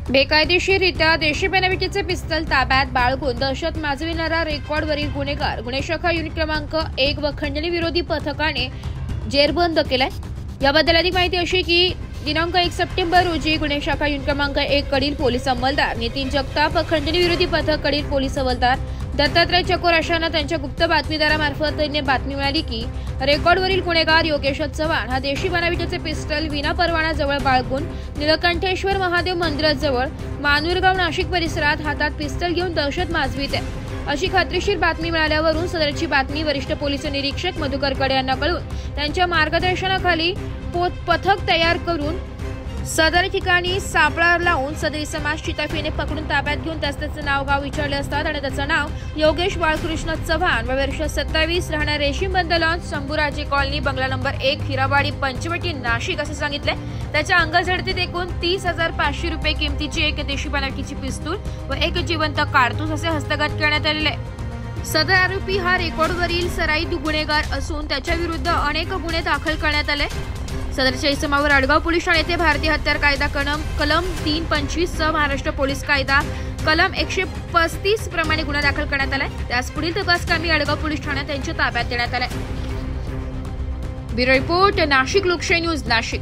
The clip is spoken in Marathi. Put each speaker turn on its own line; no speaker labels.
बेकायदेशीररित्या देशी बनावटीचे पिस्तल ताब्यात बाळगून दहशत माजविणारा रेकॉर्डवरील गुन्हेगार गुन्हे शाखा युनिट क्रमांक 1 व खंडणी विरोधी पथकाने जेरबंद केलाय। याबद्दल अधिक माहिती अशी की दिनांक 1 सप्टेंबर रोजी गुन्हे शाखा युनिट क्रमांक 1 कडील पोलीस अंमलदार नितीन जगताप खंडणी विरोधी पथक कडील पोलीस हवालदार दत्तात्रय चकोर अशांना त्यांच्या गुप्त बातमीदारामार्फत बातमी मिळाली की रेकॉर्डवरील गुन्हेगार योगेश चव्हाण हा देशी बनावटीचे पिस्टल विना परवाना जवळ बाळगून नीलकंठेश्वर महादेव मंदिराजवळ मानूरगाव नाशिक परिसरात हातात पिस्टल घेऊन दहशत माजवीत आहे अशी खात्रीशीर बातमी मिळाल्यावरून सदरची बातमी वरिष्ठ पोलीस निरीक्षक मधुकर कडे यांना कळून त्यांच्या मार्गदर्शनाखाली पथक तयार करून सदर ठिकाणी सापळा लावून सदरी समाज चिताफीने पकडून ताब्यात घेऊन त्याचं नाव गाव विचारले असतात आणि त्याचं नाव योगेश बाळकृष्ण चव्हाण वर्ष 27 राहणार रेशीम बंदलॉन शंभूराजे कॉलनी बंगला नंबर 1 हिरावाडी पंचवटी नाशिक असे सांगितले। त्याच्या अंगझडतीत एकूण 30,500 रुपये किमतीची एक देशी बनावटीची पिस्तूल व एक जिवंत कारतूस असे हस्तगत करण्यात आलेले। सदर आरोपी हा रेकॉर्डवरील सराईत गुन्हेगार असून त्याच्या विरुद्ध अनेक गुन्हे दाखल करण्यात आले। सदरच्या इसमावर अडगाव पोलीस ठाणे येथे भारतीय हत्यार कायदा कलम 325 सह महाराष्ट्र पोलीस कायदा कलम 135 प्रमाणे गुन्हा दाखल करण्यात आलाय। त्यास पुढील तपासकामी अडगाव पोलीस ठाण्यात त्यांच्या ताब्यात देण्यात आले। ब्युरो रिपोर्ट नाशिक लोकशाही न्यूज नाशिक।